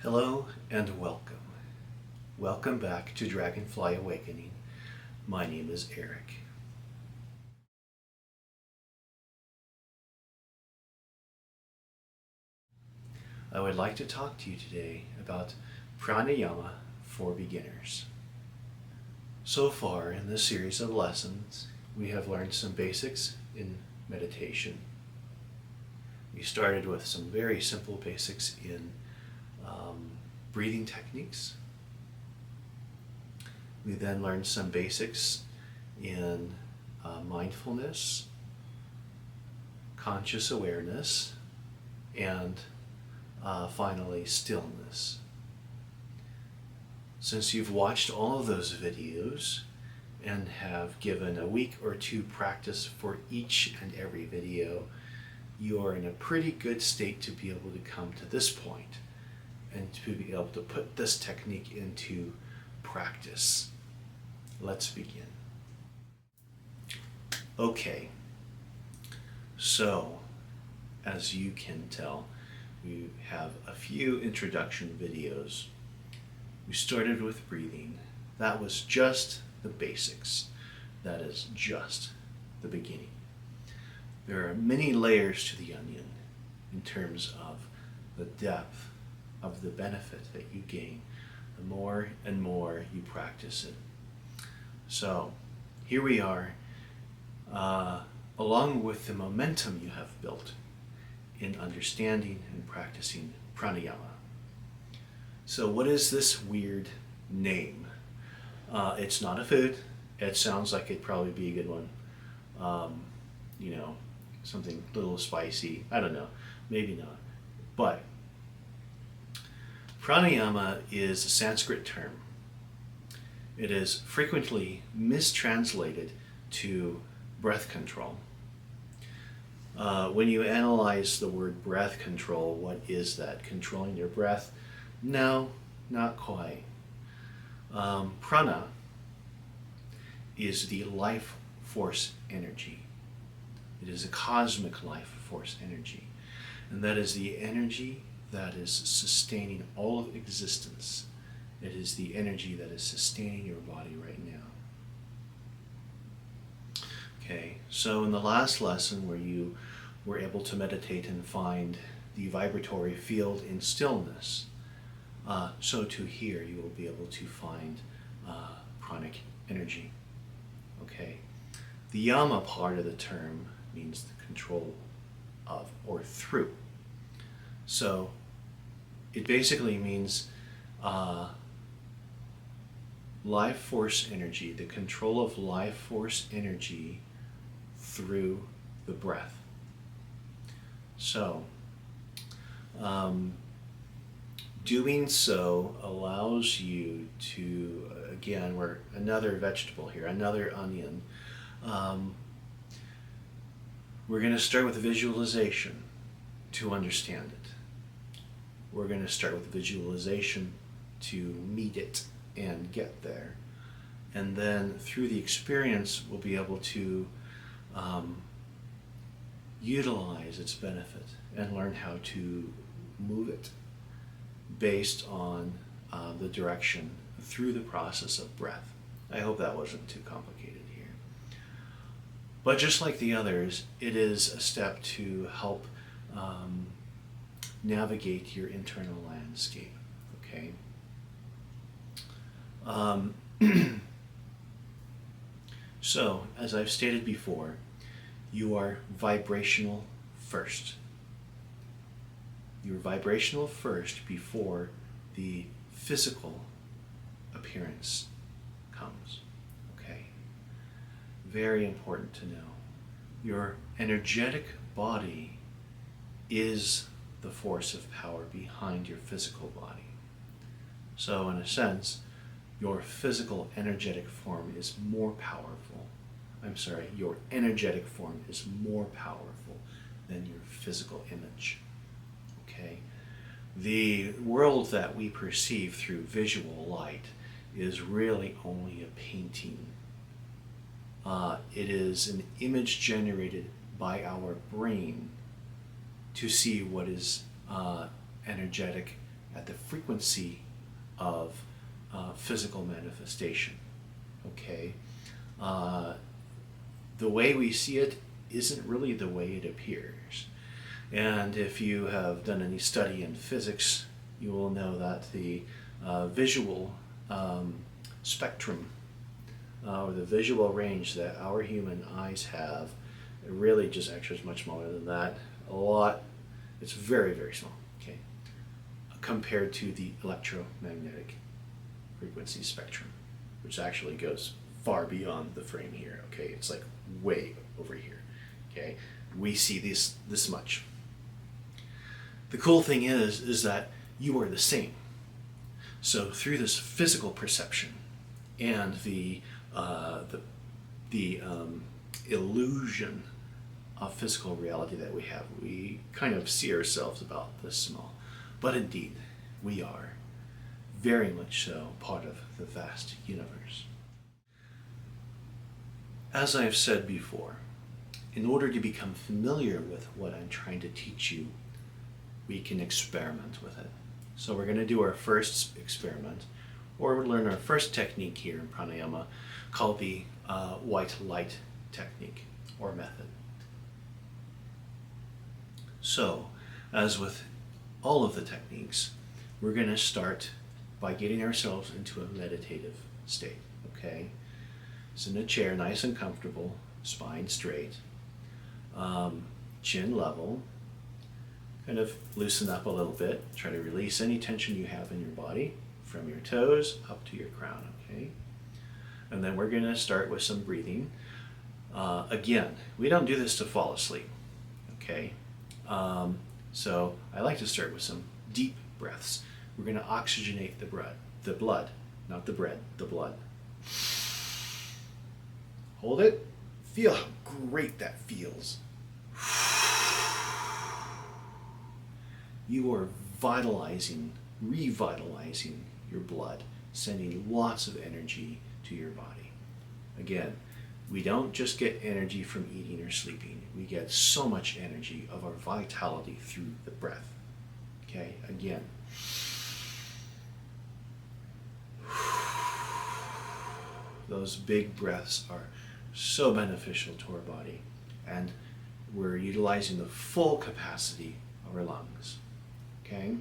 Hello and welcome. Welcome back to Dragonfly Awakening. My name is Eric. I would like to talk to you today about Pranayama for beginners. So far in this series of lessons, we have learned some basics in meditation. We started with some very simple basics in breathing techniques. We then learned some basics in mindfulness, conscious awareness, and finally stillness. Since you've watched all of those videos and have given a week or two practice for each and every video, you are in a pretty good state to be able to come to this point and to be able to put this technique into practice. Let's begin. Okay, so as you can tell, we have a few introduction videos. We started with breathing. That was just the basics. That is just the beginning. There are many layers to the onion in terms of the depth of the benefit that you gain the more and more you practice it. So here we are, along with the momentum you have built in understanding and practicing pranayama. So what is this weird name? It's not a food. It sounds like it'd probably be a good one. Something a little spicy. I don't know. Maybe not. But pranayama is a Sanskrit term. It is frequently mistranslated to breath control. When you analyze the word breath control, what is that? Controlling your breath? No, not quite. Prana is the life force energy. It is a cosmic life force energy. And that is the energy that is sustaining all of existence. It is the energy that is sustaining your body right now. Okay, so in the last lesson where you were able to meditate and find the vibratory field in stillness, so too here you will be able to find pranic energy. Okay, the yama part of the term means the control of or through. So it basically means life force energy, the control of life force energy through the breath. So doing so allows you to, again, we're another vegetable here, another onion. We're going to start with visualization to understand it. We're going to start with visualization to meet it and get there. And then through the experience, we'll be able to utilize its benefit and learn how to move it based on the direction through the process of breath. I hope that wasn't too complicated here. But just like the others, it is a step to help navigate your internal landscape, okay? So, as I've stated before, you are vibrational first. You're vibrational first before the physical appearance comes, okay? Very important to know. Your energetic body is the force of power behind your physical body. So in a sense, your physical energetic form is more powerful. Your energetic form is more powerful than your physical image. Okay? The world that we perceive through visual light is really only a painting. It is an image generated by our brain to see what is energetic at the frequency of physical manifestation. Okay? The way we see it isn't really the way it appears. And if you have done any study in physics, you will know that the visual spectrum or the visual range that our human eyes have, it really just actually is much smaller than that. It's very, very small, okay, compared to the electromagnetic frequency spectrum, which actually goes far beyond the frame here, okay? It's like way over here, okay? We see this much. The cool thing is that you are the same. So through this physical perception and the illusion of physical reality that we have, we kind of see ourselves about this small. But indeed, we are very much so part of the vast universe. As I've said before, in order to become familiar with what I'm trying to teach you, we can experiment with it. So we're going to do our first experiment, or we'll learn our first technique here in pranayama, called the white light technique or method. So, as with all of the techniques, we're going to start by getting ourselves into a meditative state, okay? So in a chair, nice and comfortable, spine straight, chin level, kind of loosen up a little bit, try to release any tension you have in your body from your toes up to your crown, okay? And then we're going to start with some breathing. Again, we don't do this to fall asleep, okay? So I like to start with some deep breaths. We're going to oxygenate the blood, not the bread, the blood. Hold it. Feel how great that feels. You are revitalizing your blood, sending lots of energy to your body. Again, we don't just get energy from eating or sleeping. We get so much energy of our vitality through the breath. Okay, again. Those big breaths are so beneficial to our body, and we're utilizing the full capacity of our lungs. Okay?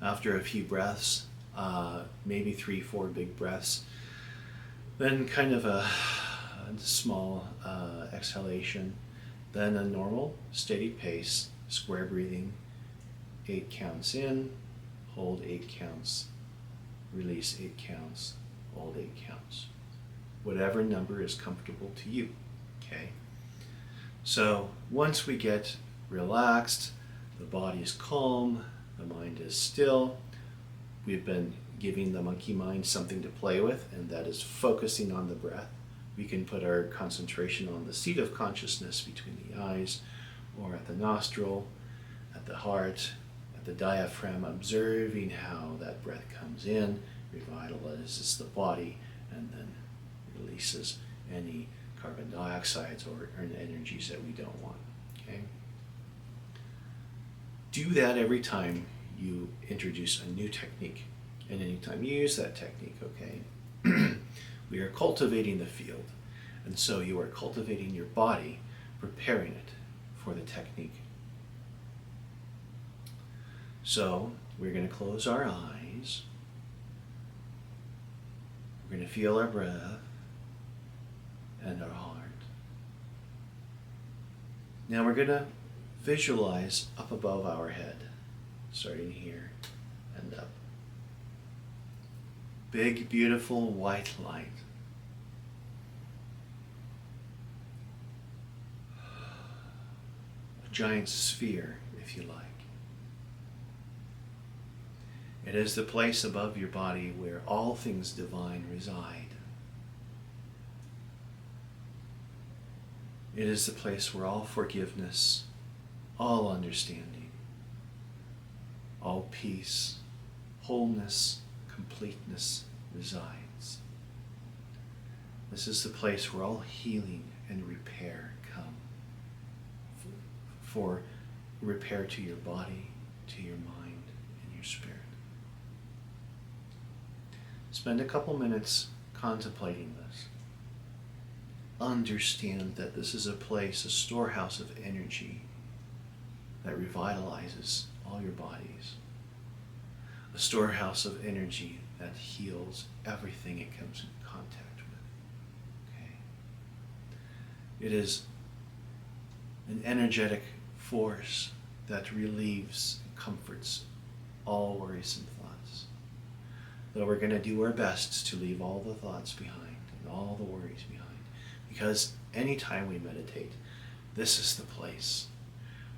After a few breaths, maybe 3-4 big breaths, then kind of a small exhalation, then a normal steady pace, square breathing, 8 counts in, hold 8 counts, release 8 counts, hold 8 counts. Whatever number is comfortable to you, okay? So once we get relaxed, the body is calm, the mind is still, we've been giving the monkey mind something to play with, and that is focusing on the breath. We can put our concentration on the seat of consciousness between the eyes, or at the nostril, at the heart, at the diaphragm, observing how that breath comes in, revitalizes the body, and then releases any carbon dioxides or energies that we don't want. Okay? Do that every time you introduce a new technique, and anytime you use that technique, okay? We are cultivating the field, and so you are cultivating your body, preparing it for the technique. So we're going to close our eyes. We're going to feel our breath and our heart. Now we're going to visualize up above our head, starting here and up. Big, beautiful white light. A giant sphere, if you like. It is the place above your body where all things divine reside. It is the place where all forgiveness, all understanding, all peace, wholeness, completeness resides. This is the place where all healing and repair come. For repair to your body, to your mind, and your your spirit. Spend a couple minutes contemplating this. Understand that this is a place, a storehouse of energy that revitalizes all your bodies. A storehouse of energy that heals everything it comes in contact with. Okay? It is an energetic force that relieves and comforts all worries and thoughts. Though we're going to do our best to leave all the thoughts behind and all the worries behind. Because anytime we meditate, this is the place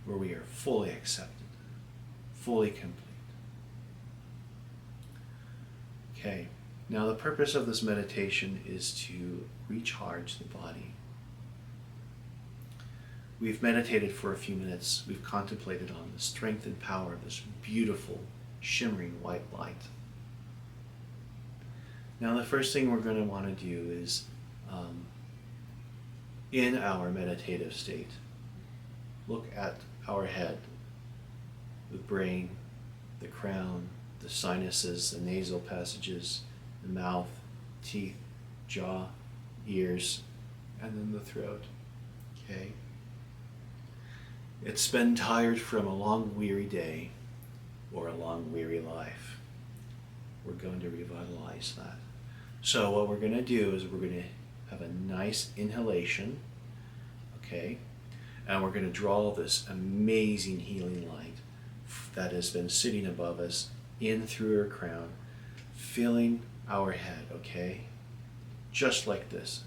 where we are fully accepted, fully complete. Okay, now the purpose of this meditation is to recharge the body. We've meditated for a few minutes. We've contemplated on the strength and power of this beautiful, shimmering white light. Now the first thing we're going to want to do is, in our meditative state, look at our head, the brain, the crown, the sinuses, the nasal passages, the mouth, teeth, jaw, ears, and then the throat. Okay? It's been tired from a long, weary day or a long, weary life. We're going to revitalize that. So what we're going to do is we're going to have a nice inhalation, okay? And we're going to draw this amazing healing light that has been sitting above us in through our crown, filling our head, okay? Just like this.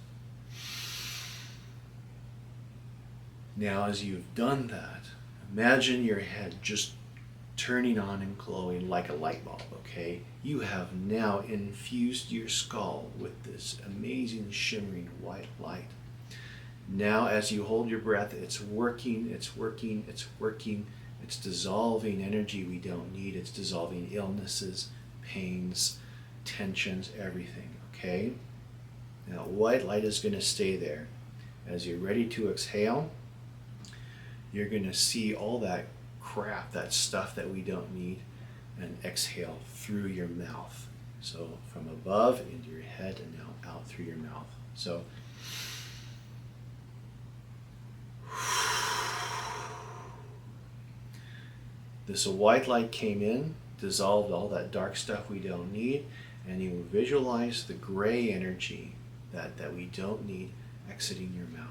Now, as you've done that, imagine your head just turning on and glowing like a light bulb, okay? You have now infused your skull with this amazing shimmering white light. Now, as you hold your breath, it's working, it's working, it's working. It's dissolving energy we don't need. It's dissolving illnesses, pains, tensions, everything, okay? Now, white light is going to stay there. As you're ready to exhale, you're going to see all that crap, that stuff that we don't need, and exhale through your mouth. So from above into your head and now out through your mouth. So this white light came in, dissolved all that dark stuff we don't need, and you visualize the gray energy that we don't need exiting your mouth.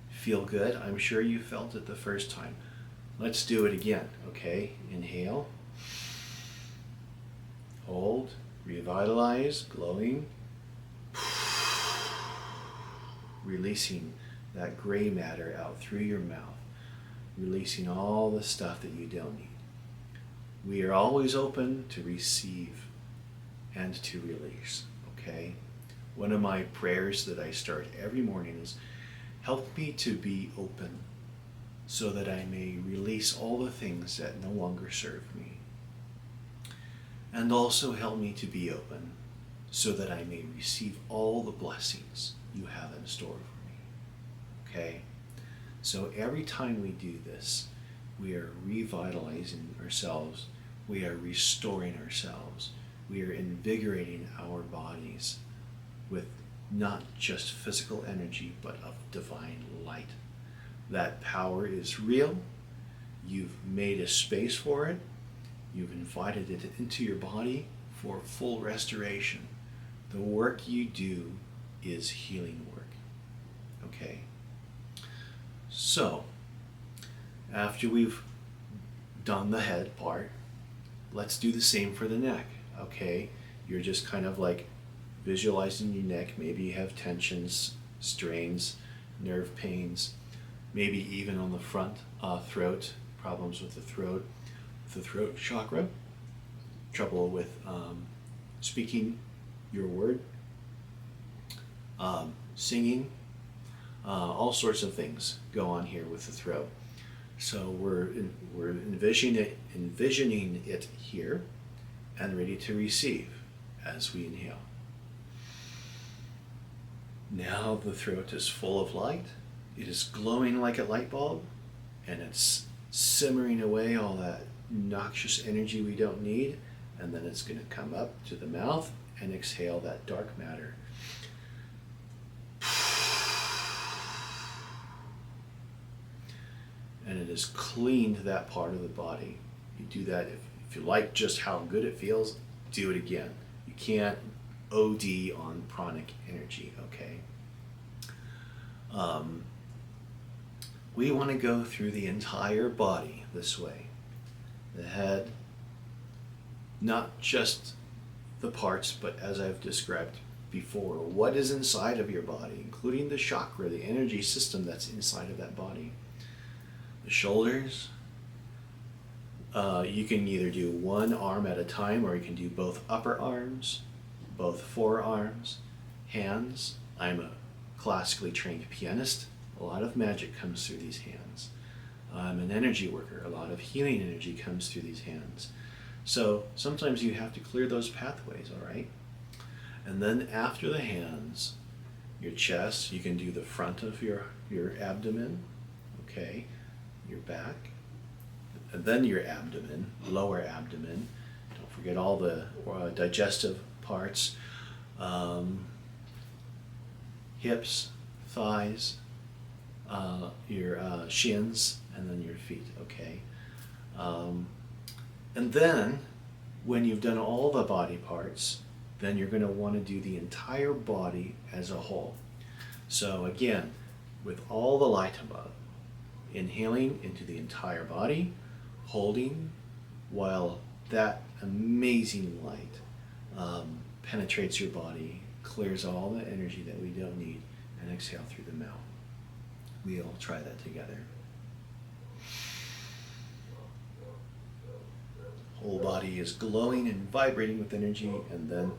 Feel good? I'm sure you felt it the first time. Let's do it again, okay? Inhale. Hold. Revitalize. Glowing. Releasing that gray matter out through your mouth. Releasing all the stuff that you don't need. We are always open to receive and to release, okay? One of my prayers that I start every morning is, help me to be open so that I may release all the things that no longer serve me. And also help me to be open so that I may receive all the blessings you have in store for me. Okay? So every time we do this, we are revitalizing ourselves, we are restoring ourselves, we are invigorating our bodies with not just physical energy, but of divine light. That power is real. You've made a space for it. You've invited it into your body for full restoration. The work you do is healing work. Okay? So, after we've done the head part, let's do the same for the neck. Okay? You're just kind of like visualizing your neck. Maybe you have tensions, strains, nerve pains, maybe even on the front throat, problems with the throat chakra, trouble with speaking your word, singing, all sorts of things go on here with the throat. So we're envisioning it here and ready to receive as we inhale. Now the throat is full of light. It is glowing like a light bulb, and it's simmering away all that noxious energy we don't need, and then it's going to come up to the mouth and exhale that dark matter. And it has cleaned that part of the body. You do that if you like just how good it feels, do it again. You can't OD on pranic energy, okay? We want to go through the entire body this way. The head, not just the parts, but as I've described before, what is inside of your body, including the chakra, the energy system that's inside of that body. The shoulders, you can either do one arm at a time, or you can do both upper arms, both forearms, hands. I'm a classically trained pianist. A lot of magic comes through these hands. I'm an energy worker. A lot of healing energy comes through these hands. So sometimes you have to clear those pathways, all right? And then after the hands, your chest, you can do the front of your abdomen, okay? Your back, and then your abdomen, lower abdomen. Don't forget all the digestive parts, hips, thighs, your shins, and then your feet, okay? And then when you've done all the body parts, then you're going to want to do the entire body as a whole. So again, with all the light above, inhaling into the entire body, holding while that amazing light penetrates your body, clears all the energy that we don't need, and exhale through the mouth. We'll try that together. Whole body is glowing and vibrating with energy, and then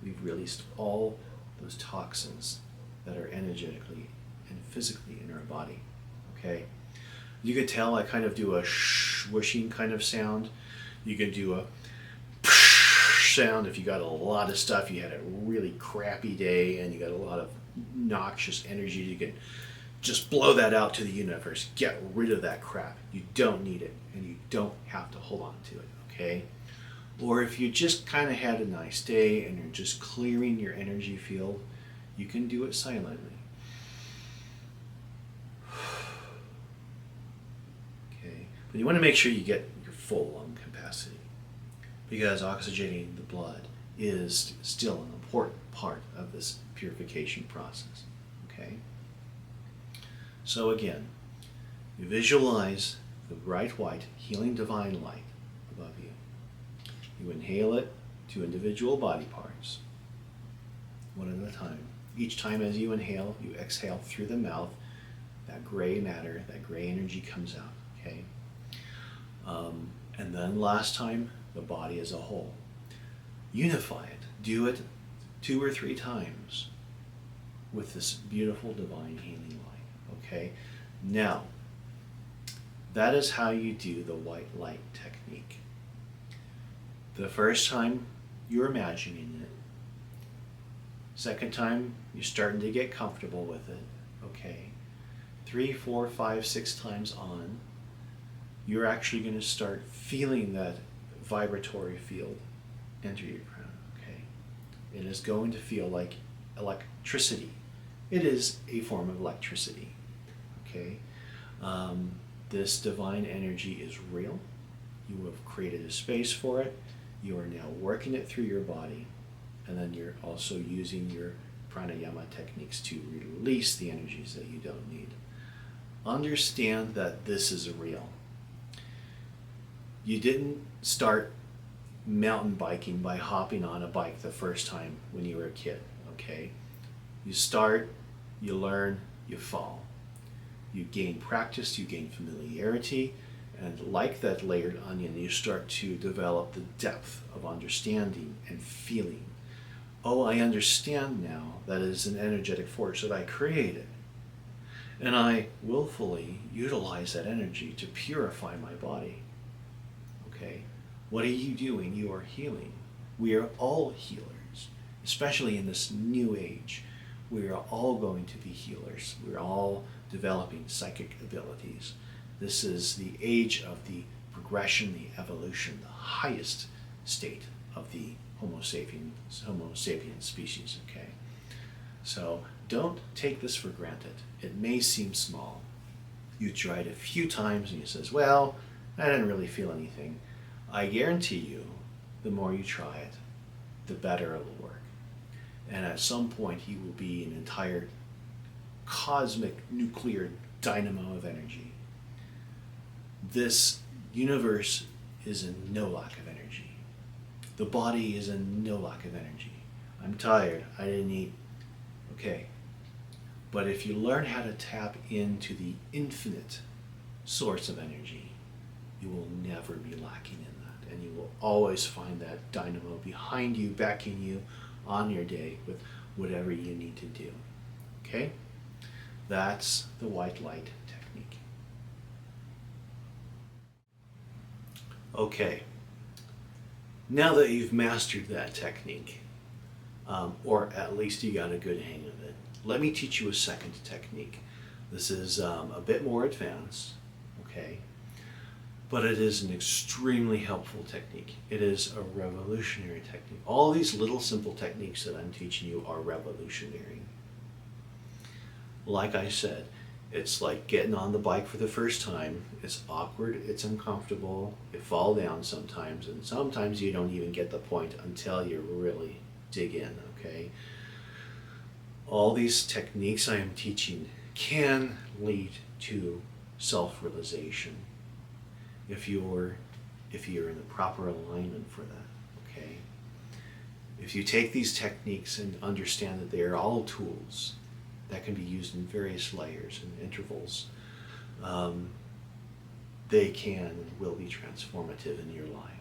we've released all those toxins that are energetically and physically in our body, okay? You can tell I kind of do a whooshing kind of sound. You can do a sound if you got a lot of stuff, you had a really crappy day and you got a lot of noxious energy. You can just blow that out to the universe. Get rid of that crap. You don't need it, and you don't have to hold on to it, okay? Or if you just kind of had a nice day and you're just clearing your energy field, you can do it silently. Okay, but you want to make sure you get your full lung capacity, because oxygenating the blood is still an important part of this purification process, okay? So again, you visualize the bright white, healing divine light above you. You inhale it to individual body parts, one at a time. Each time as you inhale, you exhale through the mouth. That gray matter, that gray energy comes out, okay? And then last time, the body as a whole. Unify it. Do it 2 or 3 times with this beautiful divine healing light, okay? Now, that is how you do the white light technique. The first time, you're imagining it. Second time, you're starting to get comfortable with it, okay? 3, 4, 5, 6 times on, you're actually going to start feeling that vibratory field enter your crown, okay? It is going to feel like electricity. It is a form of electricity, okay? This divine energy is real. You have created a space for it. You are now working it through your body, and then you're also using your pranayama techniques to release the energies that you don't need. Understand that this is real. You didn't start mountain biking by hopping on a bike the first time when you were a kid, okay? You start, you learn, you fall. You gain practice, you gain familiarity, and like that layered onion, you start to develop the depth of understanding and feeling. Oh, I understand now that it is an energetic force that I created. And I willfully utilize that energy to purify my body. Okay? What are you doing? You are healing. We are all healers, especially in this new age. We are all going to be healers. We're all developing psychic abilities. This is the age of the progression, the evolution, the highest state of the Homo sapiens species, okay? So don't take this for granted. It may seem small. You try it a few times and you says, well, I didn't really feel anything. I guarantee you, the more you try it, the better it will work. And at some point, you will be an entire cosmic nuclear dynamo of energy. This universe is in no lack of energy. The body is in no lack of energy. I'm tired, I didn't eat. Okay. But if you learn how to tap into the infinite source of energy, you will never be lacking in that. And you will always find that dynamo behind you, backing you on your day with whatever you need to do. Okay? That's the white light technique. Okay. Now that you've mastered that technique, or at least you got a good hang of it, let me teach you a second technique. This is a bit more advanced, okay? But it is an extremely helpful technique. It is a revolutionary technique. All these little simple techniques that I'm teaching you are revolutionary. Like I said, it's like getting on the bike for the first time. It's awkward, it's uncomfortable, you fall down sometimes, and sometimes you don't even get the point until you really dig in, okay? All these techniques I am teaching can lead to self-realization if you're in the proper alignment for that, okay? If you take these techniques and understand that they are all tools that can be used in various layers and intervals, they can and will be transformative in your life.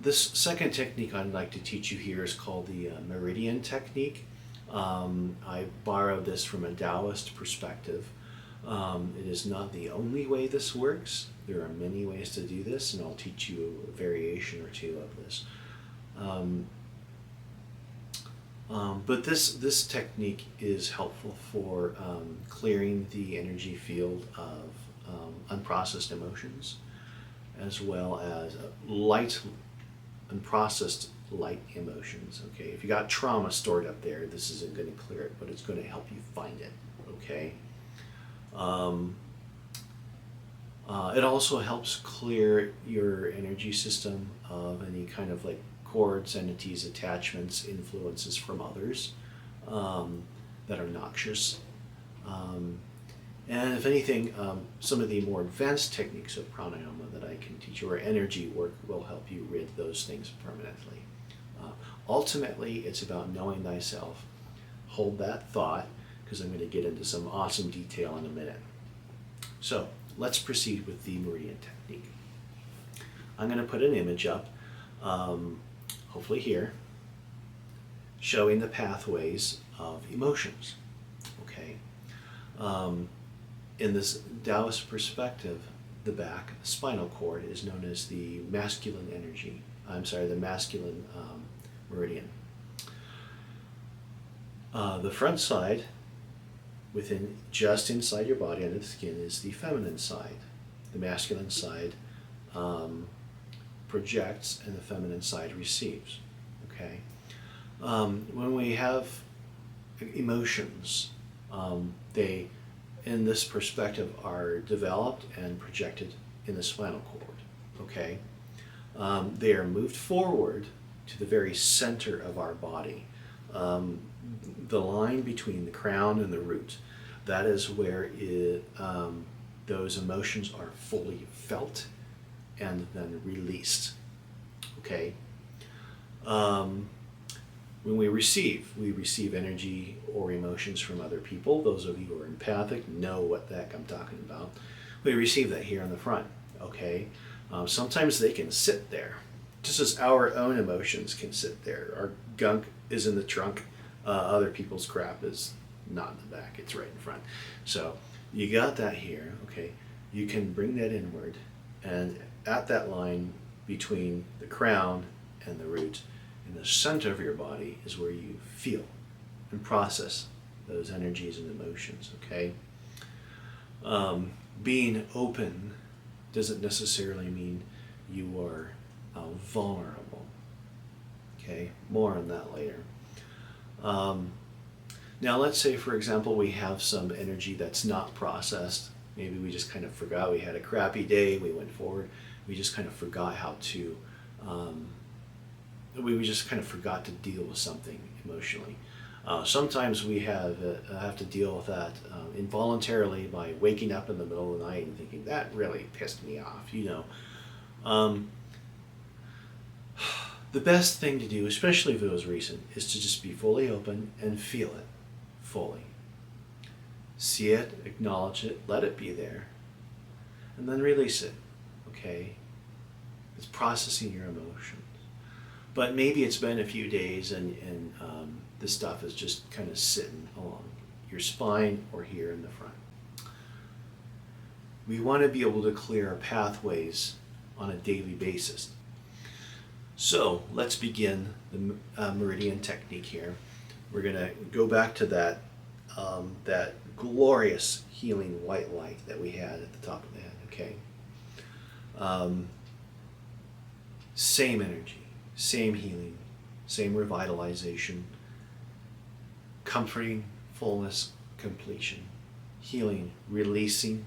This second technique I'd like to teach you here is called the meridian technique. I borrowed this from a Taoist perspective. It is not the only way this works. There are many ways to do this, and I'll teach you a variation or two of this. But this technique is helpful for clearing the energy field of unprocessed emotions, as well as light, unprocessed light emotions. Okay, if you got trauma stored up there, this isn't going to clear it, but it's going to help you find it. Okay. It also helps clear your energy system of any kind of like cords, entities, attachments, influences from others that are noxious. And if anything, some of the more advanced techniques of pranayama that I can teach you, or energy work, will help you rid those things permanently. Ultimately, it's about knowing thyself. Hold that thought, because I'm going to get into some awesome detail in a minute. So let's proceed with the meridian technique. I'm going to put an image up, hopefully here, showing the pathways of emotions. Okay. In this Taoist perspective, the back, the spinal cord, is known as the masculine energy. The masculine meridian. The front side, just inside your body, under the skin, is the feminine side. The masculine side projects, and the feminine side receives. Okay. When we have emotions, they, in this perspective, are developed and projected in the spinal cord. Okay. They are moved forward to the very center of our body. The line between the crown and the root, that is where those emotions are fully felt and then released. Okay. When we receive energy or emotions from other people. Those of you who are empathic know what the heck I'm talking about. We receive that here in the front. Okay. Sometimes they can sit there, just as our own emotions can sit there. Our gunk is in the trunk. Other people's crap is not in the back. It's right in front. So you got that here. Okay. You can bring that inward, and at that line between the crown and the root, in the center of your body, is where you feel and process those energies and emotions, okay? Being open doesn't necessarily mean you are vulnerable, okay? More on that later. Now let's say, for example, we have some energy that's not processed. Maybe we just kind of forgot, we had a crappy day, we went forward, we just kind of forgot how to, we just kind of forgot to deal with something emotionally. Sometimes we have to deal with that involuntarily by waking up in the middle of the night and thinking, that really pissed me off, you know. The best thing to do, especially if it was recent, is to just be fully open and feel it fully. See it, acknowledge it, let it be there, and then release it, okay? It's processing your emotions. But maybe it's been a few days and this stuff is just kind of sitting along your spine or here in the front. We want to be able to clear our pathways on a daily basis. So let's begin the meridian technique here. We're going to go back to that glorious healing white light that we had at the top of the head, okay? Same energy, same healing, same revitalization, comforting, fullness, completion, healing, releasing,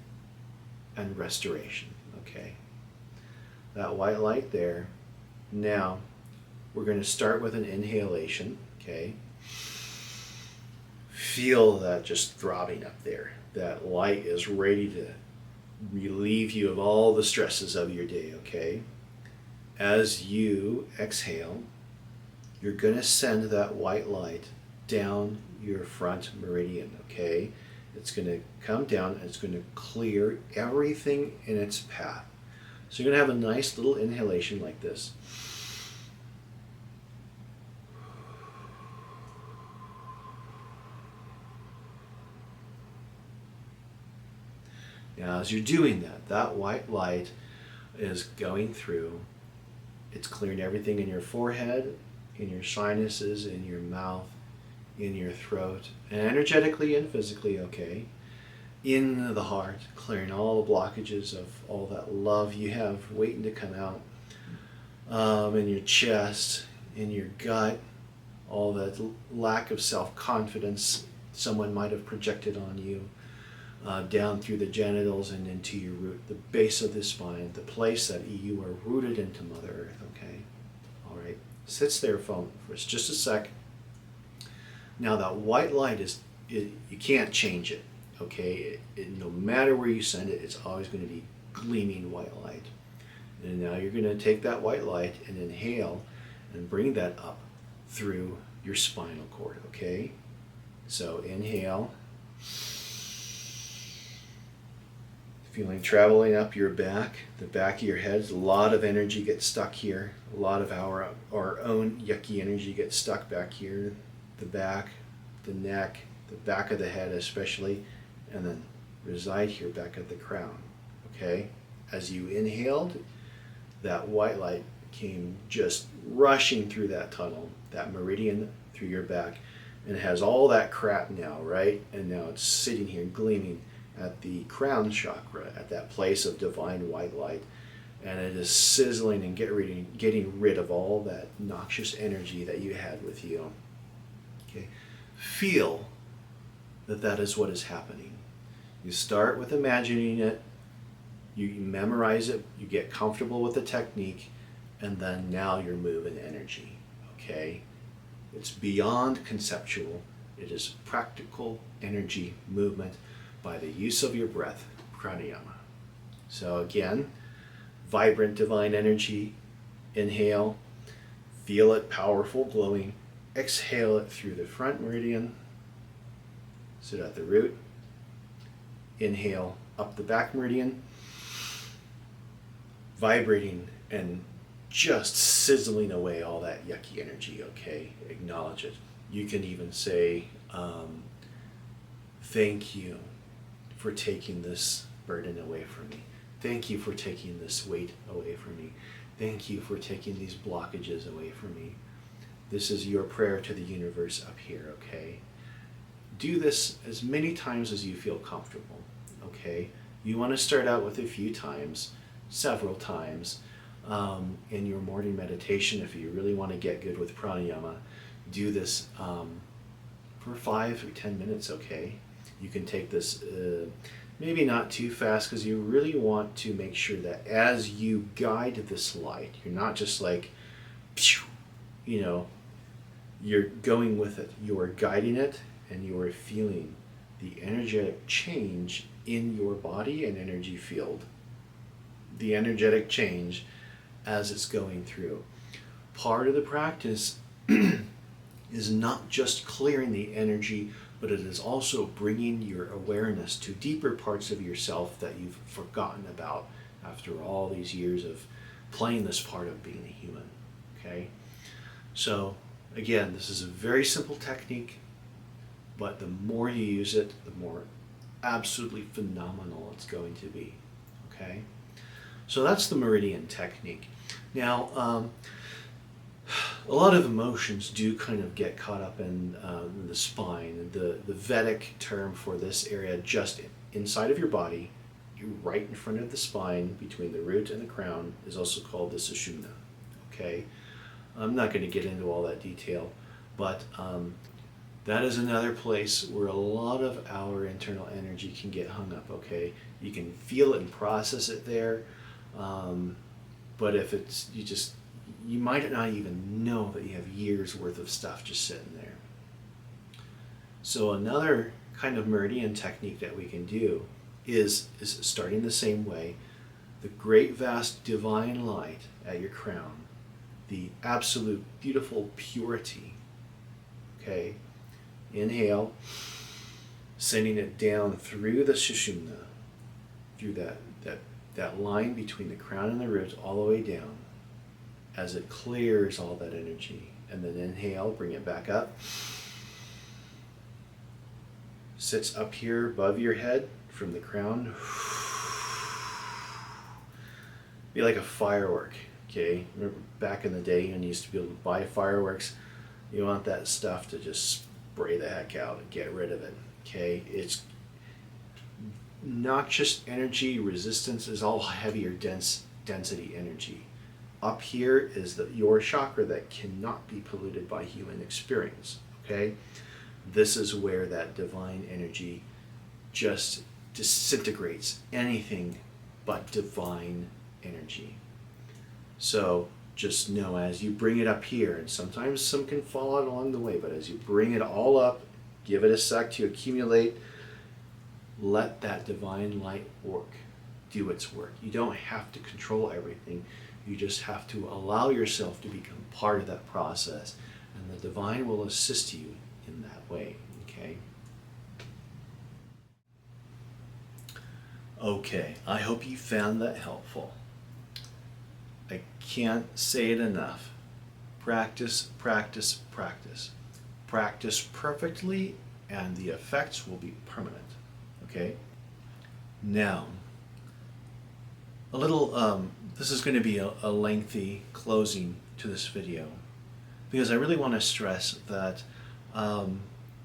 and restoration, okay? That white light there. Now, we're going to start with an inhalation, okay? Feel that just throbbing up there. That light is ready to relieve you of all the stresses of your day, okay? As you exhale, you're going to send that white light down your front meridian, okay? It's going to come down and it's going to clear everything in its path. So you're going to have a nice little inhalation like this. Now, as you're doing that, that white light is going through. It's clearing everything in your forehead, in your sinuses, in your mouth, in your throat, and energetically and physically, okay? In the heart, clearing all the blockages of all that love you have waiting to come out. In your chest, in your gut, all that lack of self-confidence someone might have projected on you. Down through the genitals and into your root, the base of the spine, the place that you are rooted into Mother Earth, okay? All right, sits there for just a sec. Now that white light you can't change it, okay? No matter where you send it, it's always going to be gleaming white light. And now you're going to take that white light and inhale and bring that up through your spinal cord, okay? So inhale. Feeling traveling up your back, the back of your head. A lot of energy gets stuck here. A lot of our own yucky energy gets stuck back here. The back, the neck, the back of the head especially, and then reside here back at the crown. Okay? As you inhaled, that white light came just rushing through that tunnel, that meridian through your back, and it has all that crap now, right? And now it's sitting here gleaming at the crown chakra, at that place of divine white light, and it is sizzling and getting rid of all that noxious energy that you had with you. Okay, feel that is what is happening. You start with imagining it, you memorize it, you get comfortable with the technique, and then now you're moving energy. Okay, it's beyond conceptual. It is practical energy movement by the use of your breath, pranayama. So again, vibrant divine energy, inhale, feel it powerful, glowing, exhale it through the front meridian, sit at the root, inhale up the back meridian, vibrating and just sizzling away all that yucky energy, okay? Acknowledge it. You can even say, thank you for taking this burden away from me. Thank you for taking this weight away from me. Thank you for taking these blockages away from me. This is your prayer to the universe up here, okay? do this as many times as you feel comfortable, okay? You want to start out with a few times, several times. In your morning meditation, if you really want to get good with pranayama, do this for 5 or 10 minutes, okay? You can take this maybe not too fast, because you really want to make sure that as you guide this light, you're not just like, you know, you're going with it. You're guiding it, and you are feeling the energetic change in your body and energy field. The energetic change as it's going through. Part of the practice is not just clearing the energy, but it is also bringing your awareness to deeper parts of yourself that you've forgotten about after all these years of playing this part of being a human, okay? So again, this is a very simple technique, but the more you use it, the more absolutely phenomenal it's going to be, okay? So that's the meridian technique. Now, a lot of emotions do kind of get caught up in the spine. The Vedic term for this area, just inside of your body, right in front of the spine, between the root and the crown, is also called the sushumna, okay? I'm not going to get into all that detail, but that is another place where a lot of our internal energy can get hung up, okay? You can feel it and process it there, but if it's, you might not even know that you have years worth of stuff just sitting there. So another kind of meridian technique that we can do is starting the same way. The great vast divine light at your crown, the absolute beautiful purity, okay? Inhale, sending it down through the sushumna, through that line between the crown and the root, all the way down, as it clears all that energy. And then inhale, bring it back up. Sits up here above your head from the crown. Be like a firework, okay? Remember back in the day when you used to be able to buy fireworks? You want that stuff to just spray the heck out and get rid of it, okay? It's noxious energy, resistance is all heavier density energy. Up here is your chakra that cannot be polluted by human experience, okay? This is where that divine energy just disintegrates anything but divine energy. So just know, as you bring it up here, and sometimes some can fall out along the way, but as you bring it all up, give it a sec to accumulate, let that divine light work, do its work. You don't have to control everything. You just have to allow yourself to become part of that process, and the divine will assist you in that way, okay? Okay, I hope you found that helpful. I can't say it enough. Practice, practice, practice. Practice perfectly, and the effects will be permanent, okay? Now, a little, this is going to be a lengthy closing to this video, because I really want to stress that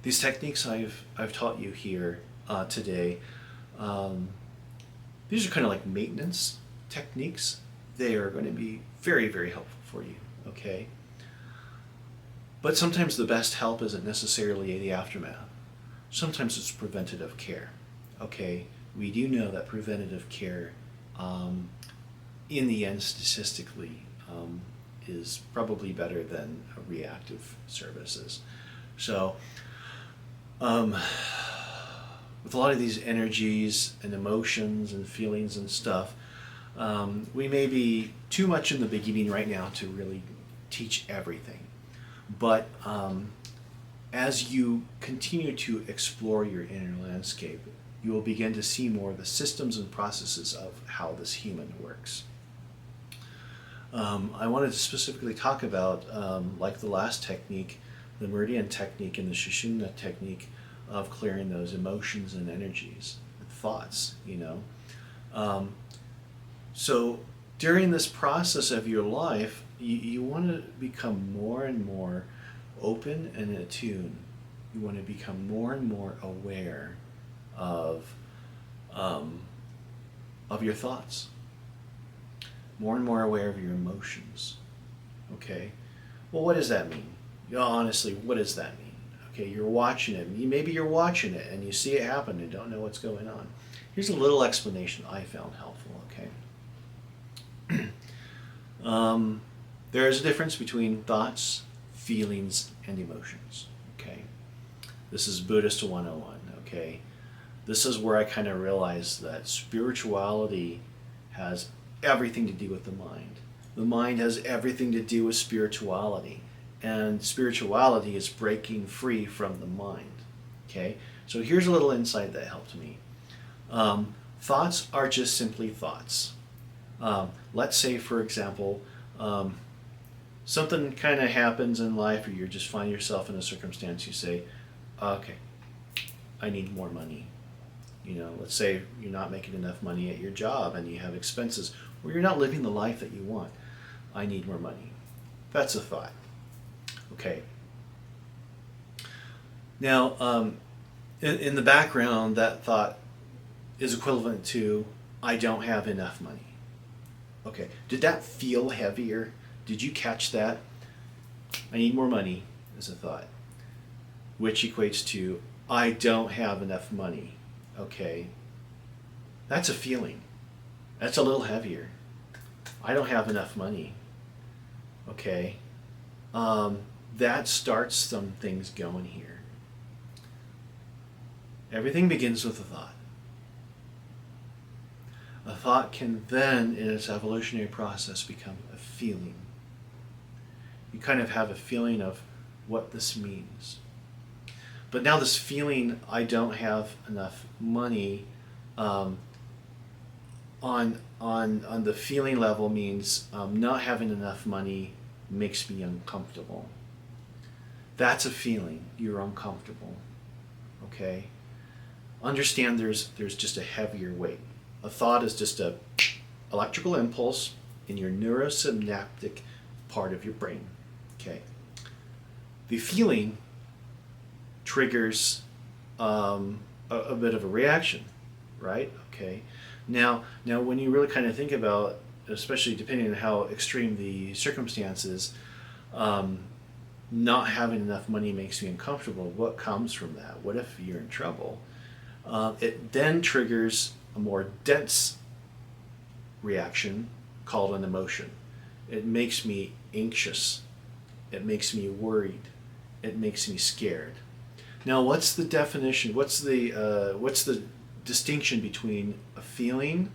these techniques I've taught you here today, these are kind of like maintenance techniques. They are going to be very, very helpful for you, okay? But sometimes the best help isn't necessarily the aftermath. Sometimes it's preventative care, okay? We do know that preventative care, in the end, statistically, is probably better than reactive services. So, with a lot of these energies and emotions and feelings and stuff, we may be too much in the beginning right now to really teach everything. But as you continue to explore your inner landscape, you will begin to see more of the systems and processes of how this human works. I wanted to specifically talk about, like the last technique, the meridian technique and the sushumna technique of clearing those emotions and energies, thoughts, you know. So during this process of your life, you want to become more and more open and attuned You want to become more and more aware of your thoughts, more and more aware of your emotions. Okay? Well, what does that mean? Honestly, what does that mean? Okay, you're watching it. Maybe you're watching it and you see it happen and don't know what's going on. Here's a little explanation I found helpful. Okay? There is a difference between thoughts, feelings, and emotions. Okay? This is Buddhist 101. Okay? This is where I kind of realized that spirituality has everything to do with the mind. The mind has everything to do with spirituality. And spirituality is breaking free from the mind. Okay? So here's a little insight that helped me. Thoughts are just simply thoughts. Let's say, for example, something kind of happens in life, or you just find yourself in a circumstance, you say, okay, I need more money. Let's say you're not making enough money at your job and you have expenses, or you're not living the life that you want. I need more money. That's a thought. Okay. Now, in the background, that thought is equivalent to, I don't have enough money. Okay. Did that feel heavier? Did you catch that? I need more money is a thought, which equates to, I don't have enough money. Okay. That's a feeling. That's a little heavier. I don't have enough money. Okay. That starts some things going here. Everything begins with a thought. A thought can then, in its evolutionary process, become a feeling. You kind of have a feeling of what this means. But now this feeling, I don't have enough money, on the feeling level means not having enough money makes me uncomfortable. That's a feeling. You're uncomfortable. Okay? Understand there's just a heavier weight. A thought is just a electrical impulse in your neurosynaptic part of your brain. Okay? The feeling triggers a bit of a reaction, right? Okay. Now, when you really kind of think about, especially depending on how extreme the circumstances, not having enough money makes me uncomfortable. What comes from that? What if you're in trouble? It then triggers a more dense reaction called an emotion. It makes me anxious. It makes me worried. It makes me scared. Now, what's the definition? What's the distinction between a feeling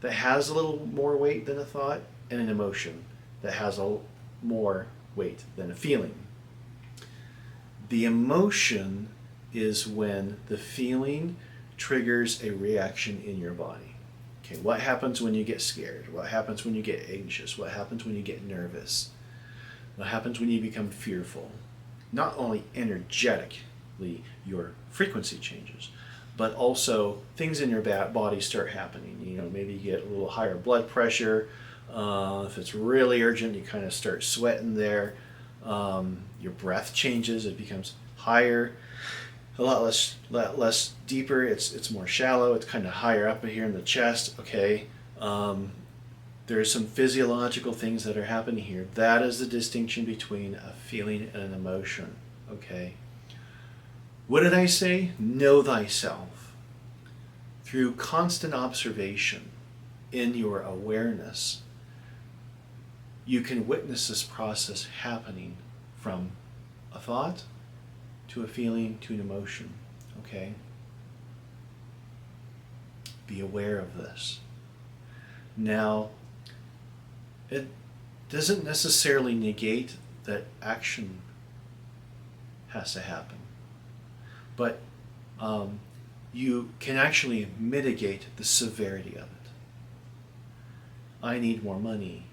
that has a little more weight than a thought and an emotion that has a more weight than a feeling? The emotion is when the feeling triggers a reaction in your body. Okay, what happens when you get scared? What happens when you get anxious? What happens when you get nervous? What happens when you become fearful? Not only energetically, your frequency changes, but also things in your body start happening. Maybe you get a little higher blood pressure. If it's really urgent, you kind of start sweating there. Your breath changes. It becomes higher, a lot less deeper. It's more shallow. It's kind of higher up here in the chest. Okay. There's some physiological things that are happening here. That is the distinction between a feeling and an emotion. Okay. What did I say? Know thyself. Through constant observation in your awareness, you can witness this process happening from a thought to a feeling to an emotion. Okay? Be aware of this. Now, it doesn't necessarily negate that action has to happen. But you can actually mitigate the severity of it. I need more money.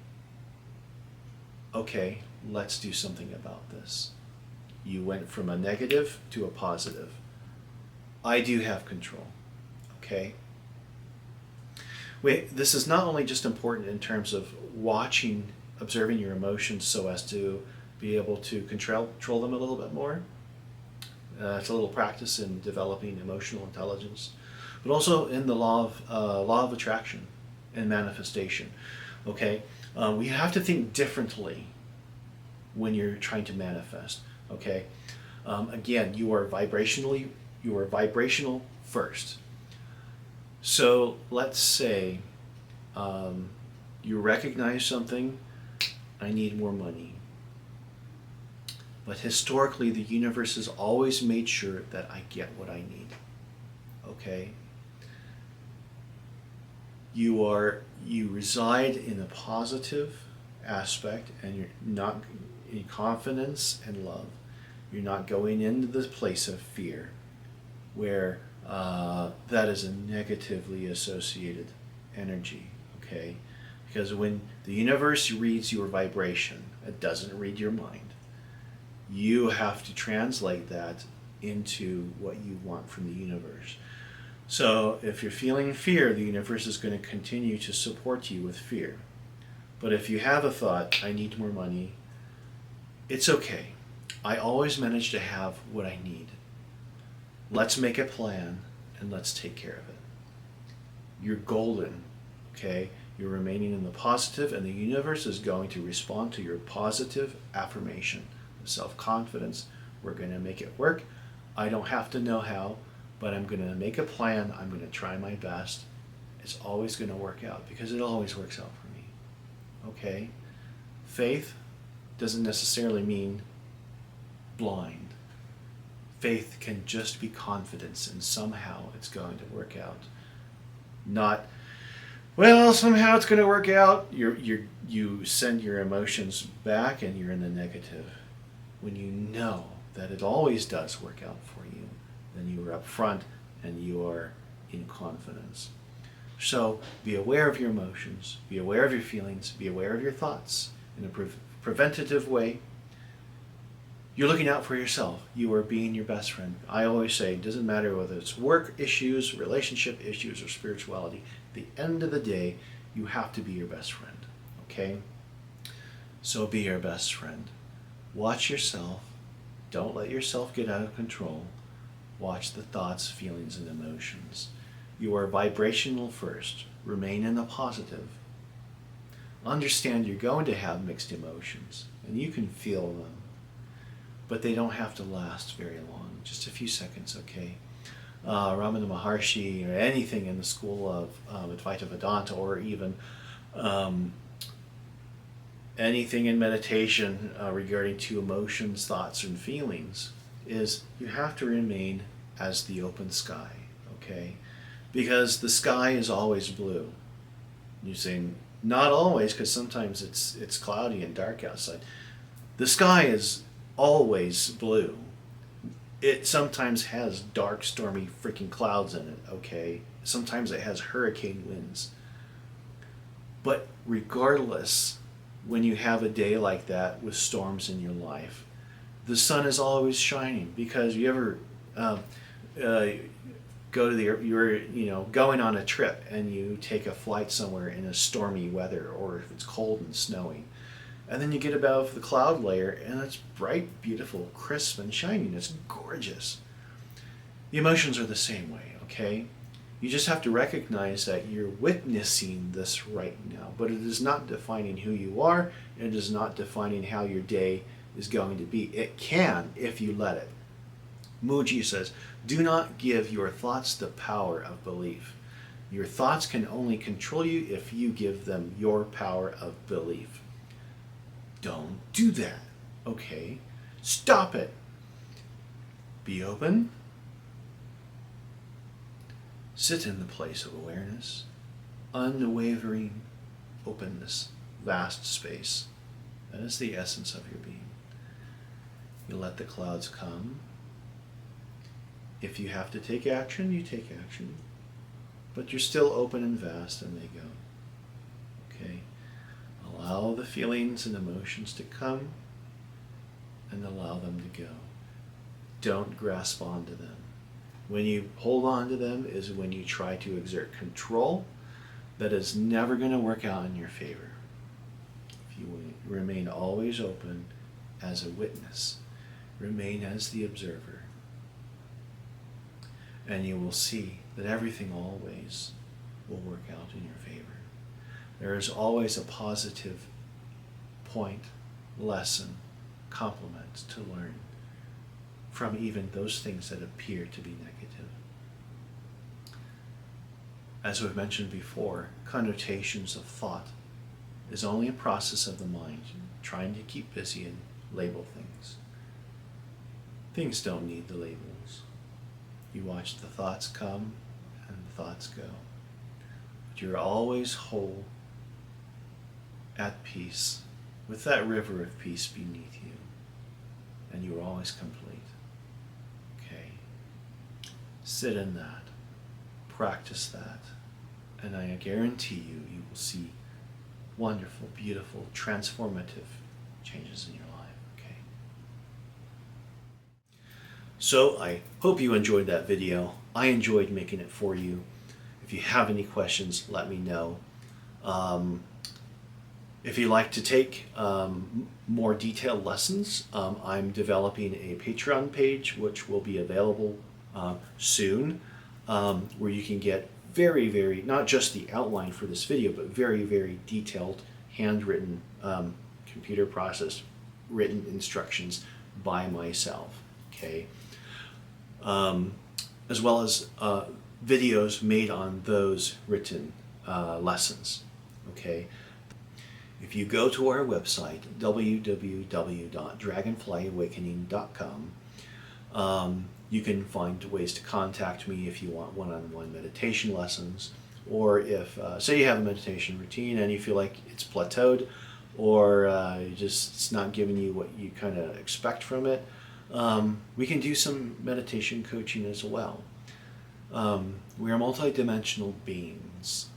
Okay, let's do something about this. You went from a negative to a positive. I do have control. Okay? Wait, this is not only just important in terms of observing your emotions so as to be able to control them a little bit more. It's a little practice in developing emotional intelligence, but also in the law of attraction and manifestation. Okay, we have to think differently when you're trying to manifest. Okay, again, you are vibrational first. So let's say you recognize something. I need more money. But historically, the universe has always made sure that I get what I need. Okay? You reside in a positive aspect, and you're not in confidence and love. You're not going into the place of fear, where that is a negatively associated energy. Okay? Because when the universe reads your vibration, it doesn't read your mind. You have to translate that into what you want from the universe. So if you're feeling fear, the universe is going to continue to support you with fear. But if you have a thought, I need more money, it's okay. I always manage to have what I need. Let's make a plan and let's take care of it. You're golden, okay? You're remaining in the positive, and the universe is going to respond to your positive affirmation. Self-confidence. We're going to make it work. I don't have to know how, but I'm going to make a plan. I'm going to try my best. It's always going to work out, because it always works out for me. Okay? Faith doesn't necessarily mean blind. Faith can just be confidence, and somehow it's going to work out. Not, well, somehow it's going to work out. You send your emotions back and you're in the negative. When you know that it always does work out for you, then you are up front and you are in confidence. So be aware of your emotions, be aware of your feelings, be aware of your thoughts in a preventative way. You're looking out for yourself. You are being your best friend. I always say, it doesn't matter whether it's work issues, relationship issues, or spirituality. At the end of the day, you have to be your best friend. Okay? So be your best friend. Watch yourself. Don't let yourself get out of control. Watch the thoughts, feelings, and emotions. You are vibrational first. Remain in the positive. Understand you're going to have mixed emotions, and you can feel them. But they don't have to last very long. Just a few seconds, okay? Ramana Maharshi, or anything in the school of Advaita Vedanta, or even anything in meditation regarding to emotions, thoughts, and feelings, is you have to remain as the open sky, okay? Because the sky is always blue. You're saying, not always, because sometimes it's cloudy and dark outside. The sky is always blue. It sometimes has dark, stormy freaking clouds in it, okay? Sometimes it has hurricane winds. But regardless, when you have a day like that with storms in your life, the sun is always shining. Because you ever go to you're going on a trip and you take a flight somewhere in a stormy weather, or if it's cold and snowing, and then you get above the cloud layer and it's bright, beautiful, crisp, and shining. It's gorgeous. The emotions are the same way, okay? You just have to recognize that you're witnessing this right now, but it is not defining who you are, and it is not defining how your day is going to be. It can if you let it. Muji says, do not give your thoughts the power of belief. Your thoughts can only control you if you give them your power of belief. Don't do that, okay? Stop it. Be open. Sit in the place of awareness, unwavering openness, vast space. That is the essence of your being. You let the clouds come. If you have to take action, you take action. But you're still open and vast, and they go. Okay? Allow the feelings and emotions to come, and allow them to go. Don't grasp onto them. When you hold on to them is when you try to exert control. That is never going to work out in your favor. If you remain always open as a witness, remain as the observer, and you will see that everything always will work out in your favor. There is always a positive point, lesson, compliment to learn from even those things that appear to be negative. As we've mentioned before, connotations of thought is only a process of the mind trying to keep busy and label things. Things don't need the labels. You watch the thoughts come and the thoughts go. But you're always whole, at peace, with that river of peace beneath you. And you're always complete. Okay? Sit in that. Practice that. And I guarantee you, you will see wonderful, beautiful, transformative changes in your life. Okay? So I hope you enjoyed that video. I enjoyed making it for you. If you have any questions, let me know. If you'd like to take more detailed lessons, I'm developing a Patreon page, which will be available soon, where you can get very, very, not just the outline for this video, but very, very detailed, handwritten, computer processed, written instructions by myself, okay? As well as videos made on those written lessons, okay? If you go to our website, www.dragonflyawakening.com, you can find ways to contact me if you want one-on-one meditation lessons, or if, say you have a meditation routine and you feel like it's plateaued, or it's not giving you what you kind of expect from it, we can do some meditation coaching as well. We are multidimensional beings.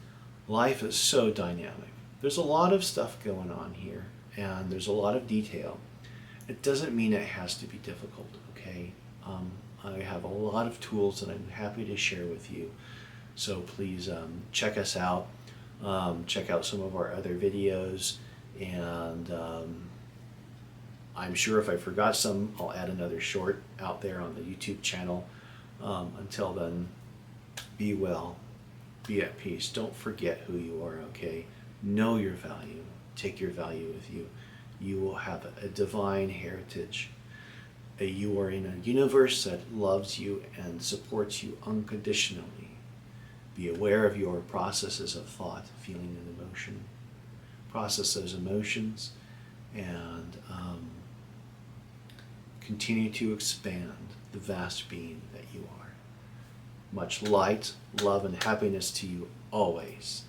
Life is so dynamic. There's a lot of stuff going on here, and there's a lot of detail. It doesn't mean it has to be difficult, okay? I have a lot of tools that I'm happy to share with you. So please check us out. Check out some of our other videos, and I'm sure if I forgot some, I'll add another short out there on the YouTube channel. Until then, be well, be at peace. Don't forget who you are, okay? Know your value. Take your value with you. You will have a divine heritage. You are in a universe that loves you and supports you unconditionally. Be aware of your processes of thought, feeling, and emotion. Process those emotions and continue to expand the vast being that you are. Much light, love, and happiness to you always.